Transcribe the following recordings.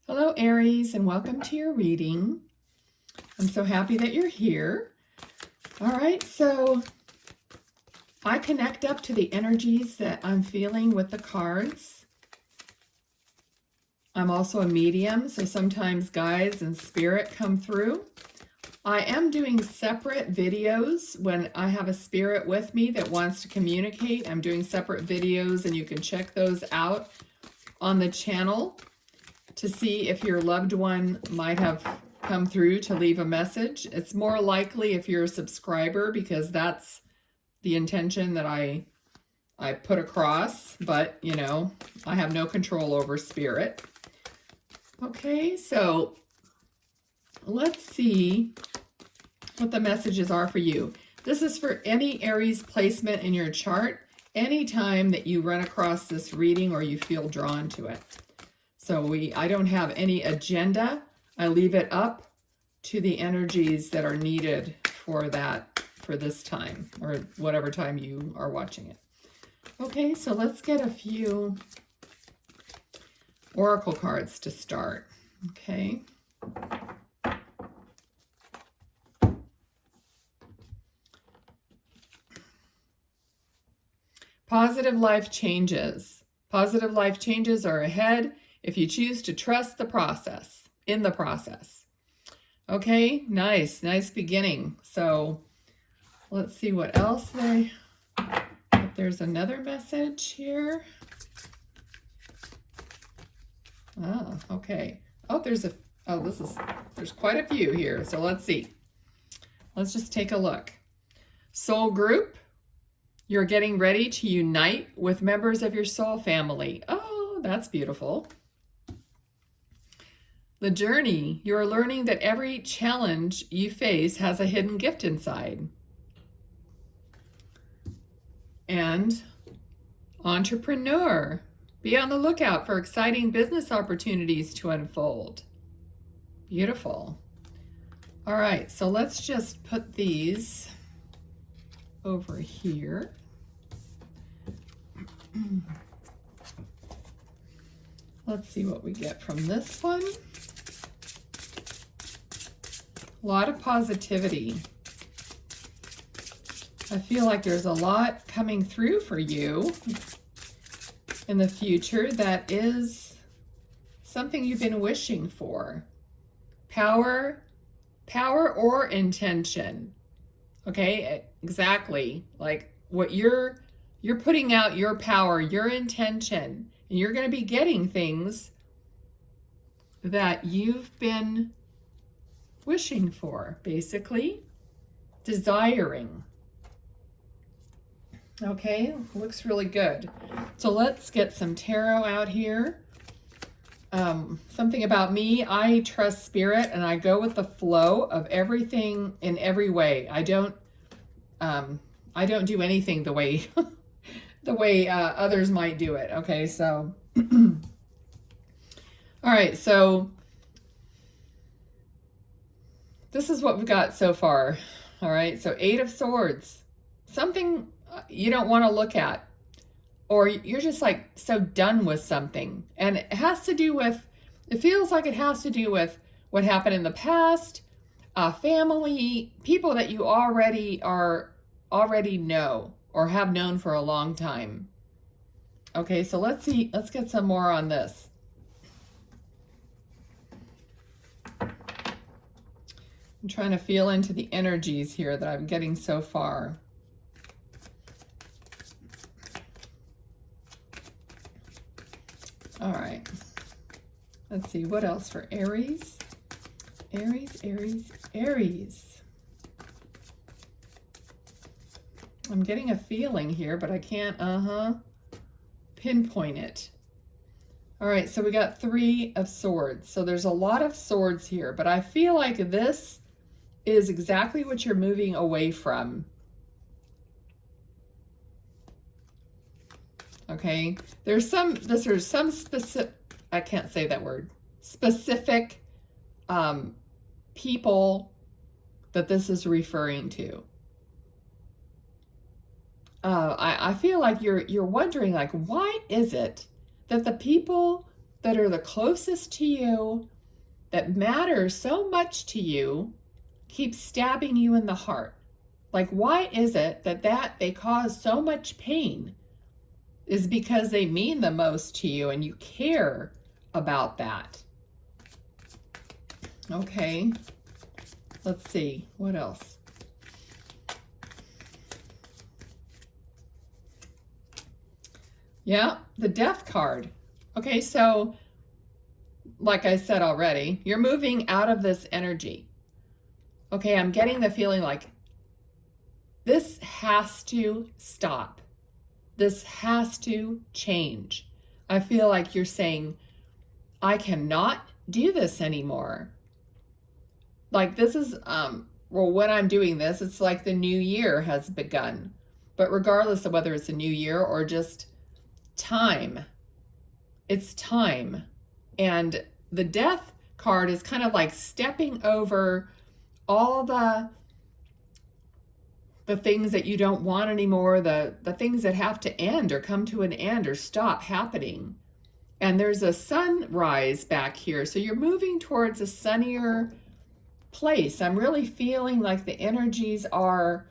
Hello, Aries, and welcome to your reading. I'm so happy that you're here. All right, so I connect up to the energies that I'm feeling with the cards. I'm also a medium, so sometimes guides and spirit come through. I am doing separate videos when I have a spirit with me that wants to communicate. I'm doing separate videos, and you can check those out on the channel to see if your loved one might have come through to leave a message. It's more likely if you're a subscriber, because that's the intention that I put across, but you know, I have no control over spirit. Okay, so let's see what the messages are for you. This is for any Aries placement in your chart, anytime that you run across this reading or you feel drawn to it. So I don't have any agenda. I leave it up to the energies that are needed for this time, or whatever time you are watching it. Okay, so let's get a few oracle cards to start. Okay. Positive life changes. Positive life changes are ahead if you choose to trust the process, in the process. Okay, nice beginning. So let's see what else if there's another message here. Oh, okay. Oh, there's quite a few here. So let's see. Let's just take a look. Soul group, you're getting ready to unite with members of your soul family. Oh, that's beautiful. The journey, you're learning that every challenge you face has a hidden gift inside. And entrepreneur, be on the lookout for exciting business opportunities to unfold. Beautiful. All right, so let's just put these over here. Let's see what we get from this one. A lot of positivity. I feel like there's a lot coming through for you in the future that is something you've been wishing for. Power or intention. Okay, exactly. Like what you're putting out your power, your intention, and you're going to be getting things that you've been wishing for, basically, desiring. Okay, looks really good. So let's get some tarot out here. Something about me, I trust spirit and I go with the flow of everything in every way. I don't do anything the way the way others might do it. Okay, so all right, so this is what we've got so far. All right, so 8 of Swords, something you don't want to look at, or you're just like so done with something, and it feels like it has to do with what happened in the past, family, people that you already know or have known for a long time. Okay, so let's get some more on this. I'm trying to feel into the energies here that I'm getting so far. All right. Let's see, what else for Aries? Aries. I'm getting a feeling here, but I can't, pinpoint it. All right, so we got 3 of Swords. So there's a lot of swords here, but I feel like this is exactly what you're moving away from. Okay, there's some specific, I can't say that word, specific people that this is referring to. I feel like you're wondering, like, why is it that the people that are the closest to you, that matter so much to you, keep stabbing you in the heart. Like, why is it that they cause so much pain? Is because they mean the most to you and you care about that. Okay, let's see, what else? Yeah, the Death card. Okay, so like I said already, you're moving out of this energy. Okay, I'm getting the feeling like this has to stop. This has to change. I feel like you're saying, I cannot do this anymore. Like this is, well, when I'm doing this, it's like the new year has begun. But regardless of whether it's a new year or just time, it's time. And the Death card is kind of like stepping over all the things that you don't want anymore, the things that have to end or come to an end or stop happening. And there's a sunrise back here. So you're moving towards a sunnier place. I'm really feeling like the energies are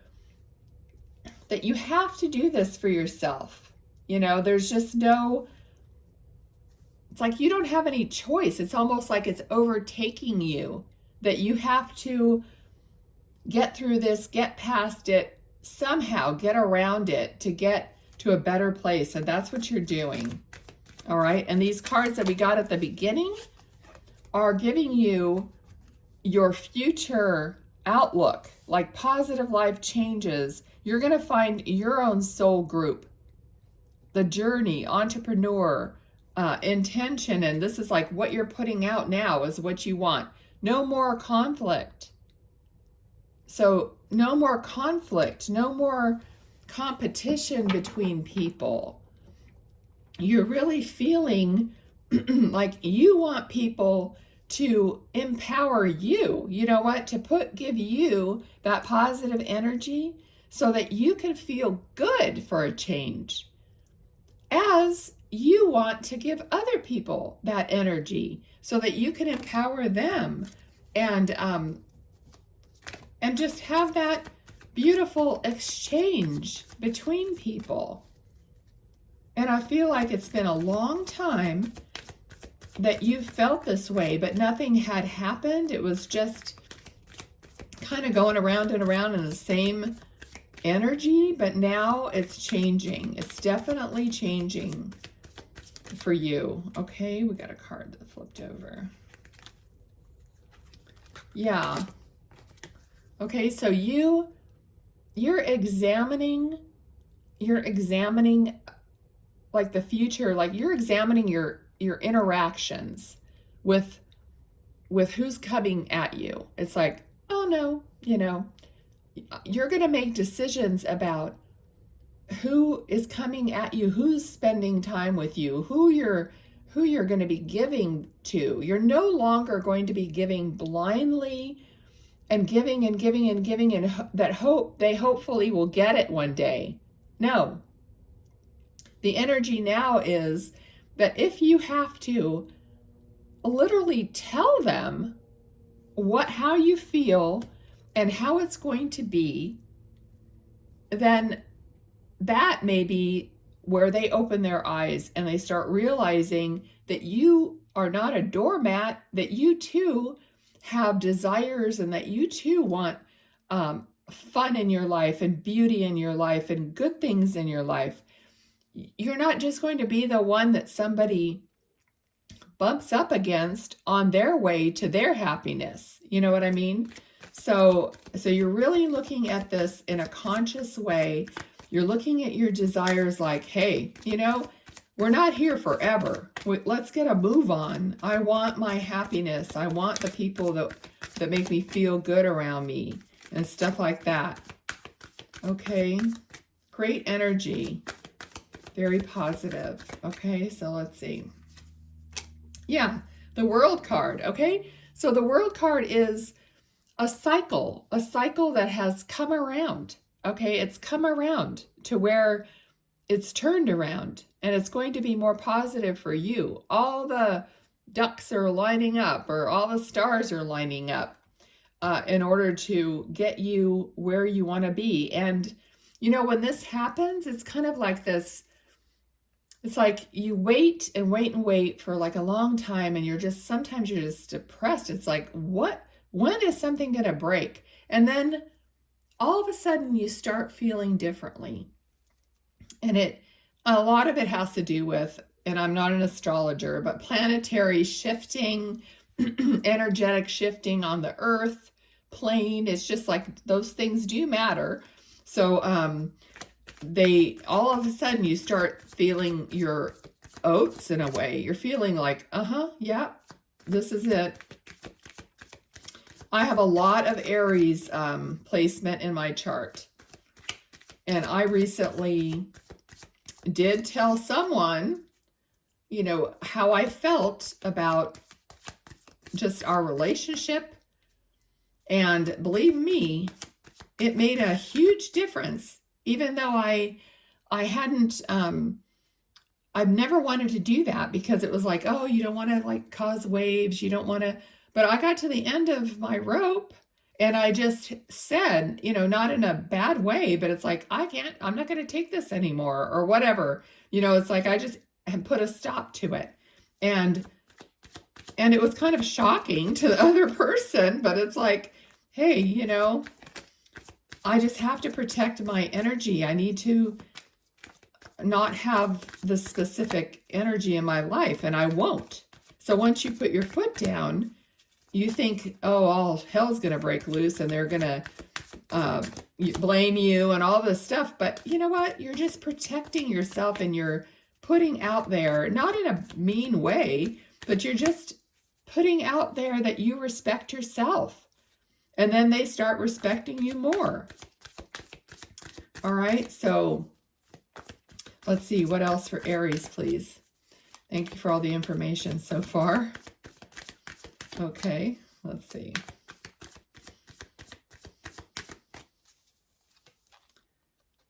that you have to do this for yourself. You know, there's just no, it's like you don't have any choice. It's almost like it's overtaking you, that you have to get through this, get past it, somehow get around it to get to a better place. And that's what you're doing. All right. And these cards that we got at the beginning are giving you your future outlook, like positive life changes. You're going to find your own soul group, the journey, entrepreneur, intention. And this is like what you're putting out now is what you want. No more conflict. So no more conflict, no more competition between people. You're really feeling like you want people to empower you. You know what? To give you that positive energy so that you can feel good for a change. As you want to give other people that energy so that you can empower them and just have that beautiful exchange between people. And I feel like it's been a long time that you've felt this way, but nothing had happened. It was just kind of going around and around in the same energy, but now it's changing. It's definitely changing for you. Okay, we got a card that flipped over. Yeah. Okay, so you're examining like the future, like you're examining your interactions with who's coming at you. It's like, oh no, you know, you're going to make decisions about who is coming at you, who's spending time with you, who you're going to be giving to. You're no longer going to be giving blindly and giving and giving and giving and that they hopefully will get it one day. No. The energy now is that if you have to literally tell them how you feel and how it's going to be, then that may be where they open their eyes and they start realizing that you are not a doormat, that you too have desires and that you too want fun in your life and beauty in your life and good things in your life. You're not just going to be the one that somebody bumps up against on their way to their happiness. You know what I mean? So you're really looking at this in a conscious way. You're looking at your desires like, hey, you know, we're not here forever. Let's get a move on. I want my happiness. I want the people that make me feel good around me and stuff like that. Okay, great energy. Very positive. Okay, so let's see. Yeah, the World card. Okay, so the World card is a cycle that has come around. Okay, it's come around to where it's turned around and it's going to be more positive for you. All the ducks are lining up, or all the stars are lining up in order to get you where you want to be. And, when this happens, it's kind of like this. It's like you wait and wait and wait for like a long time, and sometimes you're just depressed. It's like, when is something going to break? And then all of a sudden you start feeling differently. And a lot of it has to do with, and I'm not an astrologer, but planetary shifting, energetic shifting on the earth plane. It's just like those things do matter. So all of a sudden you start feeling your oats in a way. You're feeling like, yeah, this is it. I have a lot of Aries placement in my chart. And I recently did tell someone, how I felt about just our relationship. And believe me, it made a huge difference. Even though I hadn't, I've never wanted to do that, because it was like, oh, you don't want to like cause waves. You don't want to, but I got to the end of my rope and I just said, not in a bad way, but it's like, I'm not going to take this anymore, or whatever. It's like, I just have put a stop to it. And it was kind of shocking to the other person, but it's like, hey, I just have to protect my energy. I need to not have the specific energy in my life, and I won't. So once you put your foot down, you think, oh, all hell's going to break loose and they're going to blame you and all this stuff. But you know what? You're just protecting yourself, and you're putting out there, not in a mean way, but you're just putting out there that you respect yourself. And then they start respecting you more. All right, so let's see, what else for Aries, please? Thank you for all the information so far. Okay, let's see.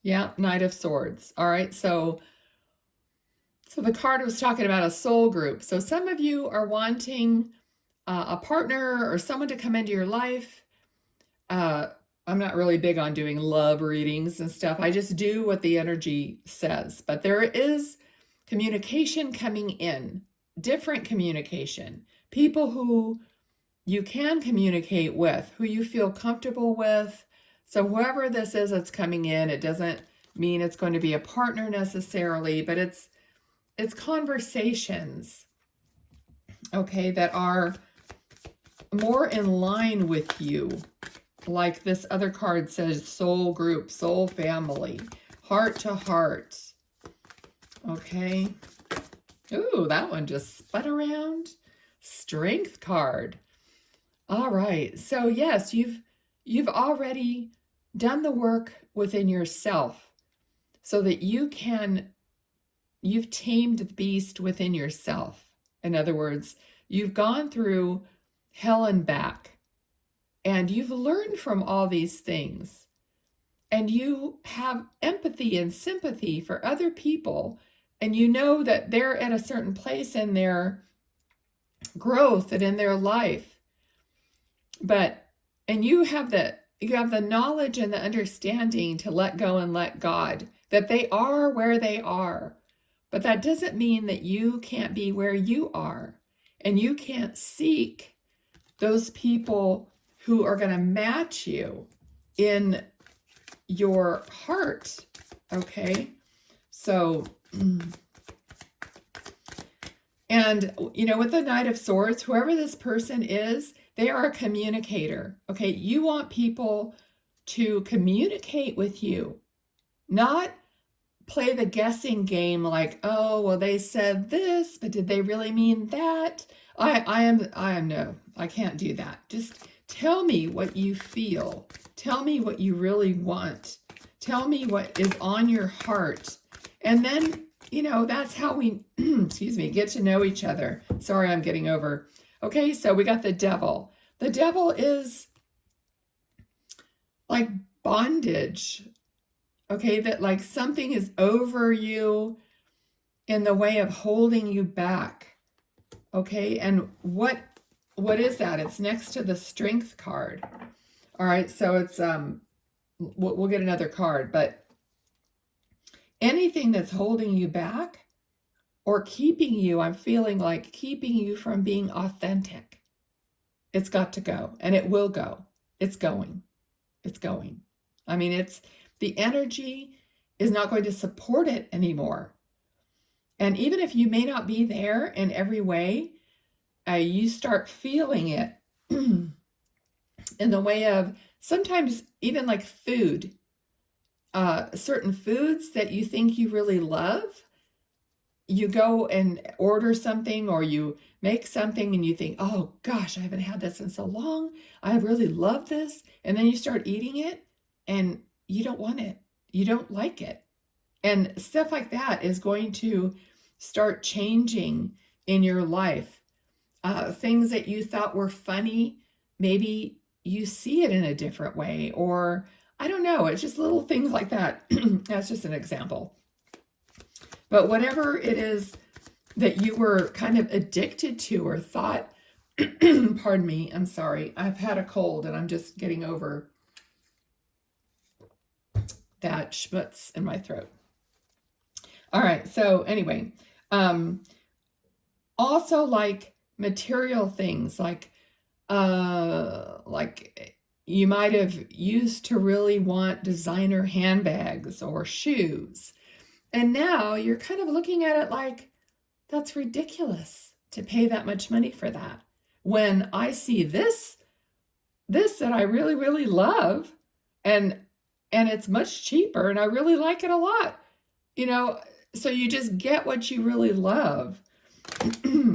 Yeah, Knight of Swords. All right, so the card was talking about a soul group. So some of you are wanting a partner or someone to come into your life. I'm not really big on doing love readings and stuff. I just do what the energy says. But there is communication coming in, different communication. People who you can communicate with, who you feel comfortable with. So whoever this is that's coming in, it doesn't mean it's going to be a partner necessarily, but it's conversations, okay, that are more in line with you. Like this other card says, soul group, soul family, heart to heart. Okay. Ooh, that one just spun around. Strength card. All right. So yes, you've already done the work within yourself so that you've tamed the beast within yourself. In other words, you've gone through hell and back. And you've learned from all these things, and you have empathy and sympathy for other people, and you know that they're at a certain place in their growth and in their life. And you have the knowledge and the understanding to let go and let God, that they are where they are. But that doesn't mean that you can't be where you are, and you can't seek those people who are going to match you in your heart, okay? So, and, with the Knight of Swords, whoever this person is, they are a communicator, okay? You want people to communicate with you, not play the guessing game like, oh, well, they said this, but did they really mean that? No, I can't do that. Just tell me what you feel. Tell me what you really want. Tell me what is on your heart. And then, that's how we, get to know each other. Sorry, I'm getting over. Okay, so we got the Devil. The Devil is like bondage. okay, that like something is over you in the way of holding you back, okay? And what is that? It's next to the Strength card. All right, so it's we'll get another card, but anything that's holding you back or keeping you, I'm feeling like keeping you from being authentic. It's got to go, and it will go. It's going. It's going. I mean, it's the energy is not going to support it anymore. And even if you may not be there in every way, you start feeling it in the way of sometimes even like food, certain foods that you think you really love. You go and order something or you make something and you think, oh gosh, I haven't had this in so long. I really love this. And then you start eating it and you don't want it. You don't like it. And stuff like that is going to start changing in your life. Things that you thought were funny, maybe you see it in a different way, or I don't know, it's just little things like that. That's just an example. But whatever it is that you were kind of addicted to or thought, pardon me, I'm sorry, I've had a cold and I'm just getting over that schmutz in my throat. All right, so anyway, also like material things, like you might have used to really want designer handbags or shoes. And now you're kind of looking at it like, that's ridiculous to pay that much money for that. When I see this that I really, really love, and it's much cheaper and I really like it a lot, you know, so you just get what you really love.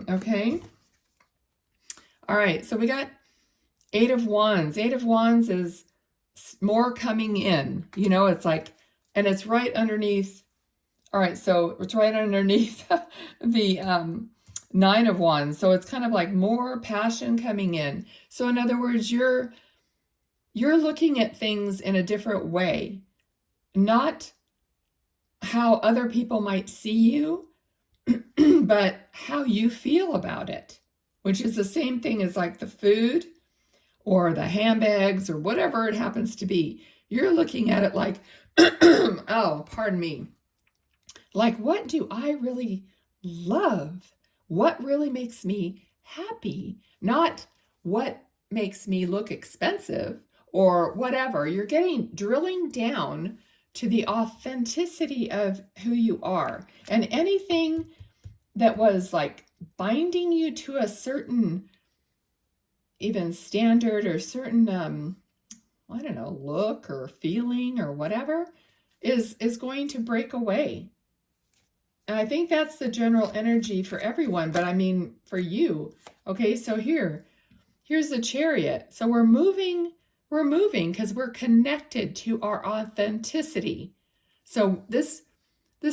Okay. All right. So we got 8 of Wands. 8 of Wands is more coming in, you know, it's like, and it's right underneath. All right. So it's right underneath the 9 of Wands. So it's kind of like more passion coming in. So in other words, you're looking at things in a different way, not how other people might see you, but how you feel about it, which is the same thing as like the food or the handbags or whatever it happens to be. You're looking at it like, oh, pardon me. Like, what do I really love? What really makes me happy? Not what makes me look expensive or whatever. You're drilling down to the authenticity of who you are. And anything that was like binding you to a certain even standard or certain, I don't know, look or feeling or whatever is going to break away. And I think that's the general energy for everyone, but I mean, for you. Okay, so here's the Chariot. So we're moving because we're connected to our authenticity. So this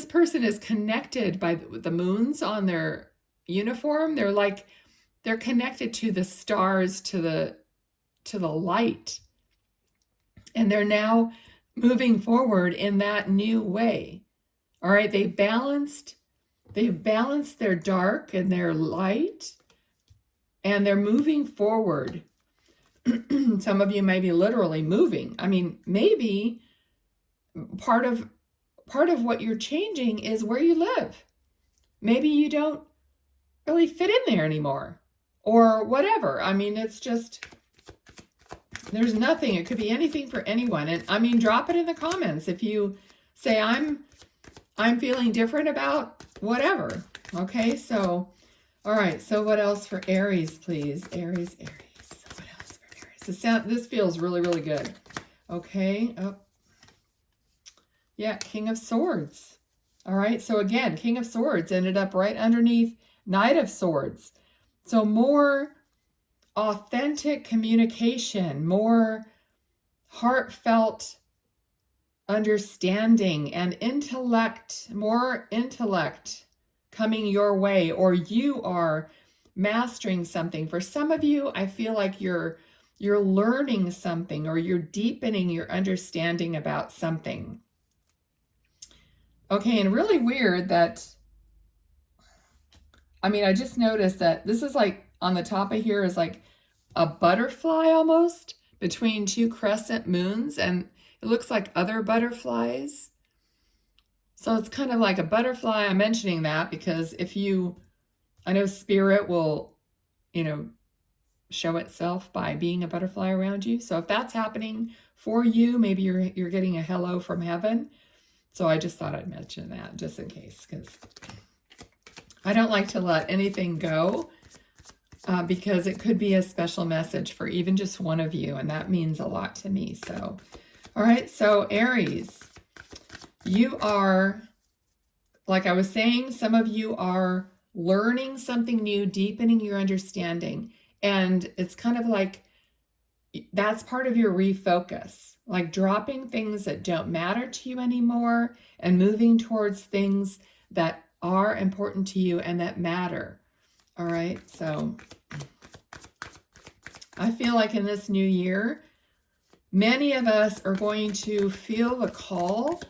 person is connected by the moons on their uniform. They're connected to the stars, to the light. And they're now moving forward in that new way. All right, they've balanced their dark and their light, and they're moving forward. Some of you may be literally moving. I mean, maybe part of what you're changing is where you live. Maybe you don't really fit in there anymore or whatever. I mean, it's just, there's nothing. It could be anything for anyone. And I mean, drop it in the comments if you say, I'm feeling different about whatever. Okay, so, all right. So what else for Aries, please? Aries. What else for Aries? This feels really, really good. Okay. Oh. Yeah, King of Swords. All right. So again, King of Swords ended up right underneath Knight of Swords. So more authentic communication, more heartfelt understanding and more intellect coming your way, or you are mastering something. For some of you, I feel like you're learning something or you're deepening your understanding about something. Okay, and really weird that, I mean, I just noticed that this is like on the top of here is like a butterfly almost between two crescent moons, and it looks like other butterflies. So it's kind of like a butterfly. I'm mentioning that because if you, I know spirit will, you know, show itself by being a butterfly around you. So if that's happening for you, maybe you're getting a hello from heaven. So I just thought I'd mention that just in case, because I don't like to let anything go because it could be a special message for even just one of you, and that means a lot to me. So, all right, so Aries, you are, like I was saying, some of you are learning something new, deepening your understanding. And it's kind of like that's part of your refocus, like dropping things that don't matter to you anymore and moving towards things that are important to you and that matter. All right, so I feel like in this new year, many of us are going to feel the call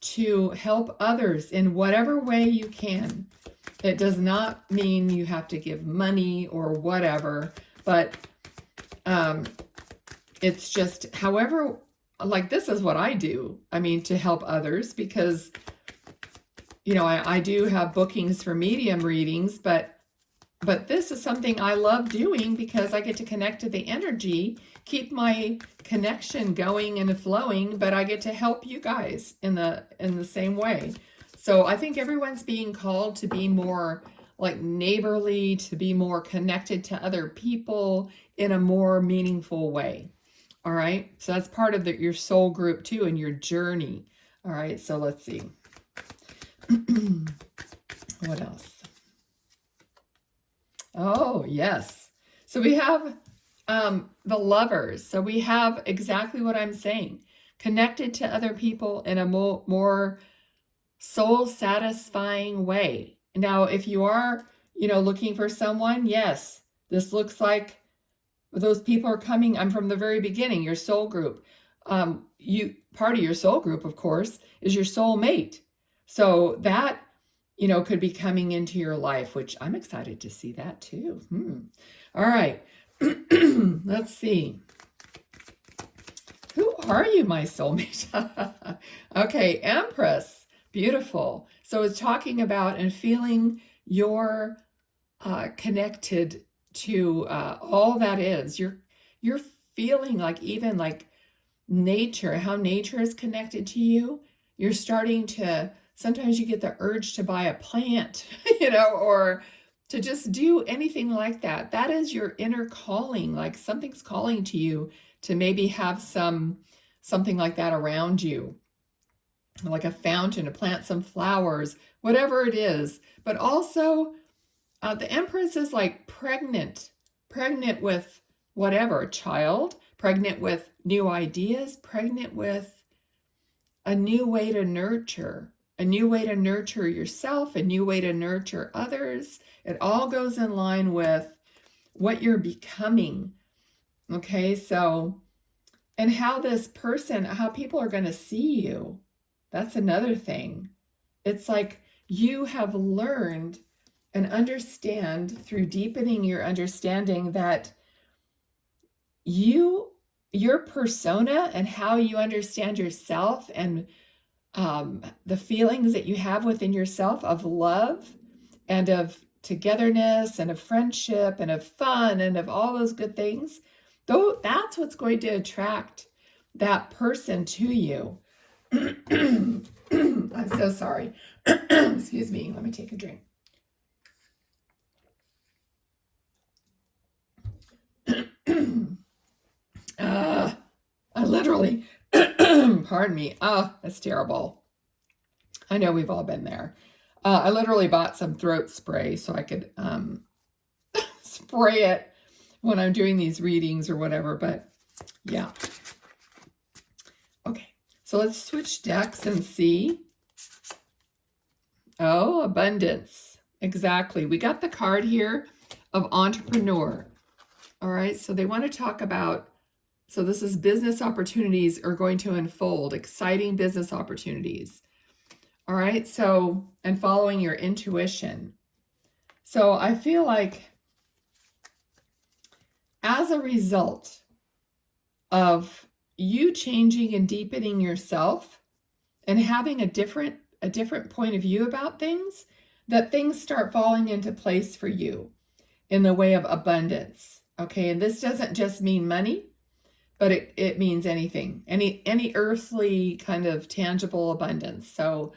to help others in whatever way you can. It does not mean you have to give money or whatever, but it's just however, like this is what I do. I mean, to help others because, you know, I do have bookings for medium readings, but this is something I love doing because I get to connect to the energy, keep my connection going and flowing, but I get to help you guys in the same way. So I think everyone's being called to be more like neighborly, to be more connected to other people in a more meaningful way. All right. So that's part of your soul group too and your journey. All right. So let's see. What else? Oh, yes. So we have the lovers. So we have exactly what I'm saying. Connected to other people in a more soul-satisfying way. Now, if you are, you know, looking for someone, yes, this looks like those people are coming. I'm from the very beginning, your soul group. Part of your soul group, of course, is your soulmate. So that, you know, could be coming into your life, which I'm excited to see that too. All right. Let's see. Who are you, my soulmate? Okay, Empress. Beautiful. So it's talking about and feeling you're connected to all that is. You're feeling like even like nature, how nature is connected to you. You're starting to, sometimes you get the urge to buy a plant, you know, or to just do anything like that. That is your inner calling, like something's calling to you to maybe have something like that around you, like a fountain, to plant some flowers, whatever it is. But also, the Empress is like pregnant with whatever, child, pregnant with new ideas, pregnant with a new way to nurture yourself, a new way to nurture others. It all goes in line with what you're becoming. Okay, so, and how this person, how people are going to see you. That's another thing. It's like you have learned and understand through deepening your understanding that your persona and how you understand yourself and the feelings that you have within yourself of love and of togetherness and of friendship and of fun and of all those good things, though, that's what's going to attract that person to you. I'm so sorry. Excuse me. Let me take a drink. I literally, pardon me. That's terrible. I know we've all been there. I literally bought some throat spray so I could spray it when I'm doing these readings or whatever, but yeah. Okay, so let's switch decks and see. Oh, abundance. Exactly. We got the card here of entrepreneur. All right, so they want to talk about, so this is business opportunities are going to unfold, exciting business opportunities. All right. So, and following your intuition. So I feel like as a result of you changing and deepening yourself and having a different point of view about things, that things start falling into place for you in the way of abundance. Okay, and this doesn't just mean money, but it means anything, any earthly kind of tangible abundance. So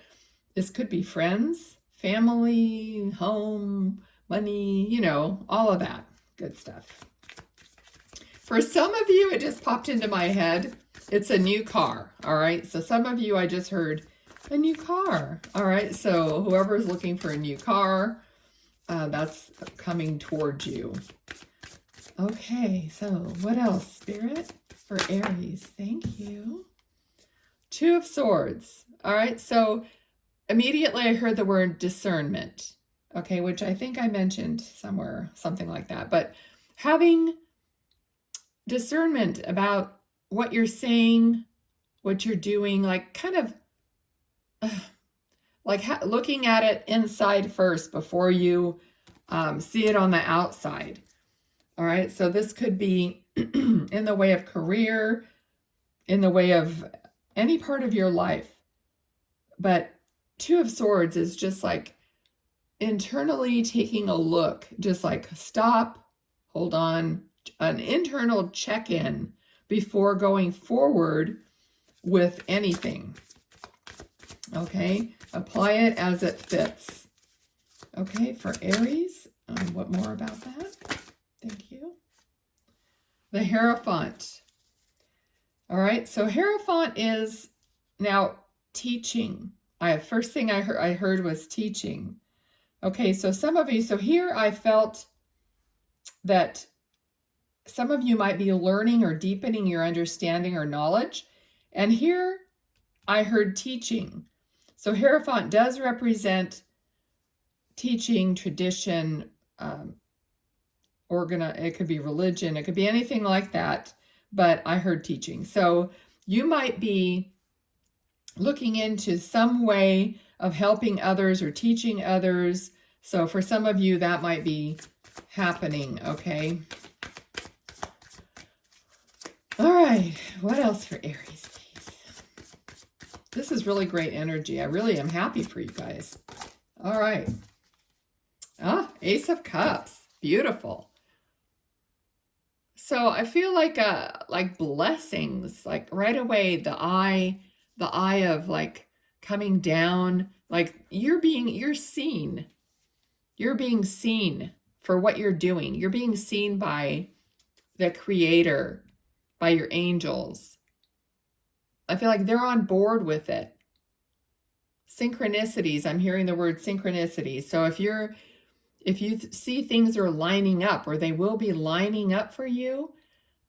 this could be friends, family, home, money, you know, all of that good stuff. For some of you, it just popped into my head. It's a new car. All right. So some of you, I just heard a new car. All right. So whoever's looking for a new car, that's coming towards you. Okay. So what else, Spirit, for Aries? Thank you. Two of Swords. All right. So immediately I heard the word discernment. Okay. Which I think I mentioned somewhere, something like that. But having discernment about what you're saying, what you're doing, like kind of like looking at it inside first before you see it on the outside. All right, so this could be in the way of career, in the way of any part of your life. But Two of Swords is just like internally taking a look, just like stop, hold on, an internal check-in before going forward with anything. Okay, apply it as it fits. Okay, for Aries, what more about that? Thank you. The Hierophant. All right, so Hierophant is now teaching. First thing I heard was teaching. Okay, so some of you, so here I felt that some of you might be learning or deepening your understanding or knowledge. And here I heard teaching. So Hierophant does represent teaching, tradition, it could be religion, it could be anything like that, but I heard teaching. So you might be looking into some way of helping others or teaching others. So for some of you, that might be happening, okay? All right, what else for Aries, please? This is really great energy. I really am happy for you guys. All right. Ace of Cups. Beautiful. So I feel like blessings, like right away, the eye of like coming down, like you're seen. You're being seen for what you're doing. You're being seen by the Creator, by your angels. I feel like they're on board with it. Synchronicities, I'm hearing the word synchronicities. So if you see things are lining up, or they will be lining up for you,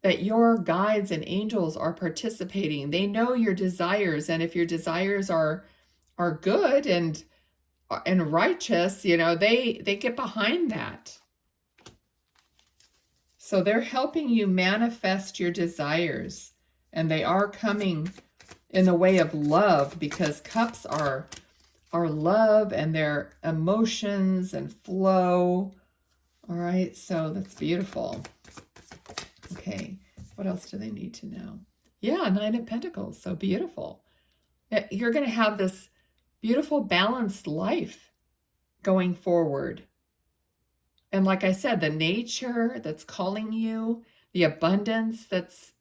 that your guides and angels are participating. They know your desires, and if your desires are good and righteous, you know, they get behind that. So they're helping you manifest your desires, and they are coming in the way of love, because cups are love and their emotions and flow. All right, so that's beautiful. Okay, what else do they need to know? Yeah, Nine of Pentacles, so beautiful. You're going to have this beautiful balanced life going forward. And like I said, the nature that's calling you, the abundance that's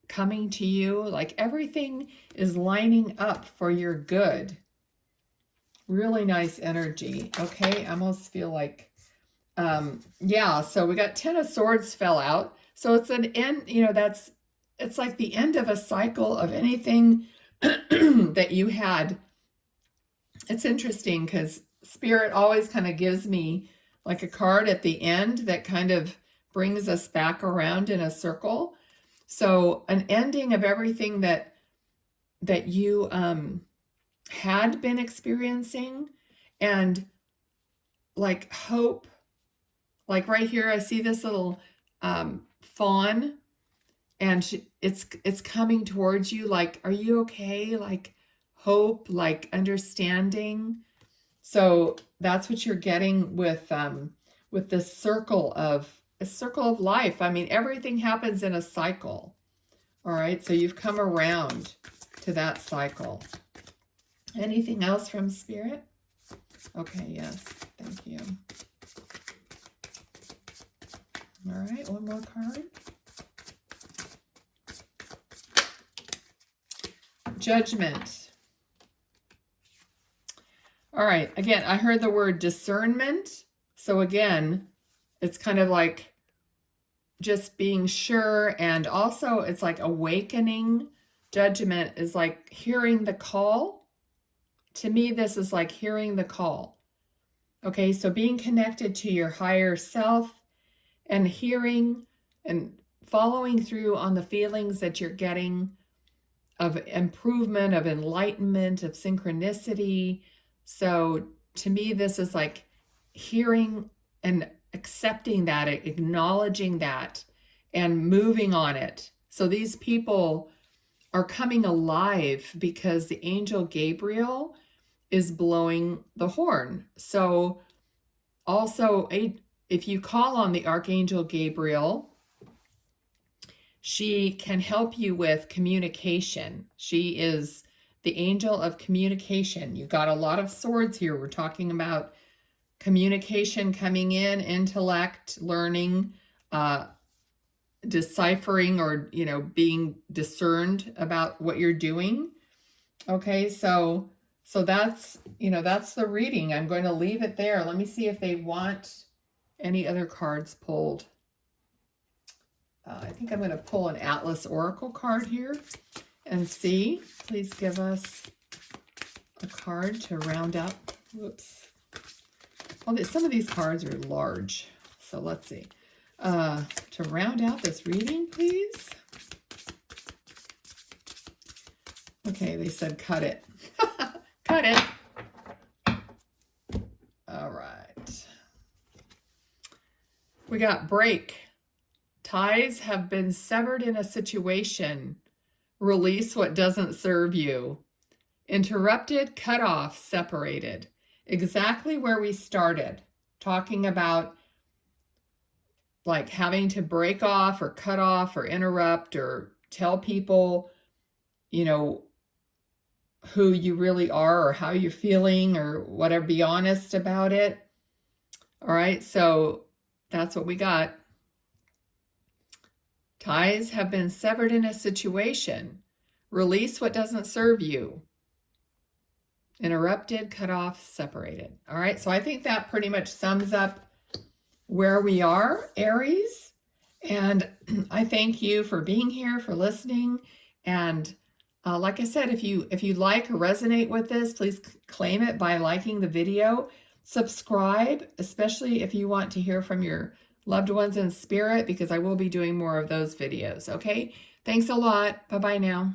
coming to you, like everything is lining up for your good. Really nice energy. Okay, I almost feel like, yeah, so we got 10 of Swords fell out. So it's an end, you know, it's like the end of a cycle of anything that you had. It's interesting because Spirit always kind of gives me like a card at the end that kind of brings us back around in a circle. So an ending of everything that you had been experiencing, and like hope. Like right here, I see this little fawn, and it's coming towards you. Like, are you okay? Like hope, like understanding. So that's what you're getting with this circle of life. I mean, everything happens in a cycle. All right, so you've come around to that cycle. Anything else from Spirit? Okay, yes, thank you. All right, one more card. Judgment. All right, again, I heard the word discernment. So again, it's kind of like just being sure, and also it's like awakening. Judgment is like hearing the call. To me, this is like hearing the call. Okay, so being connected to your higher self and hearing and following through on the feelings that you're getting of improvement, of enlightenment, of synchronicity. So to me, this is like hearing and accepting that, acknowledging that, and moving on it. So these people are coming alive because the angel Gabriel is blowing the horn. So also, if you call on the Archangel Gabriel, she can help you with communication. She is the angel of communication. You got a lot of swords here. We're talking about communication coming in, intellect, learning, deciphering, or, you know, being discerned about what you're doing. Okay, so that's, you know, that's the reading. I'm going to leave it there. Let me see if they want any other cards pulled. I think I'm going to pull an Atlas Oracle card here and see. Please give us a card to round up. Whoops. Well, some of these cards are large, so let's see. To round out this reading, please. Okay, they said cut it. Cut it. All right. We got break. Ties have been severed in a situation. Release what doesn't serve you. Interrupted, cut off, separated. Exactly where we started, talking about like having to break off or cut off or interrupt or tell people, you know, who you really are or how you're feeling or whatever. Be honest about it. All right, so that's what we got. Ties have been severed in a situation. Release what doesn't serve you. Interrupted, cut off, separated. All right, so I think that pretty much sums up where we are, Aries. And I thank you for being here, for listening. And like I said, if you like or resonate with this, please claim it by liking the video. Subscribe, especially if you want to hear from your loved ones in spirit, because I will be doing more of those videos, okay? Thanks a lot. Bye-bye now.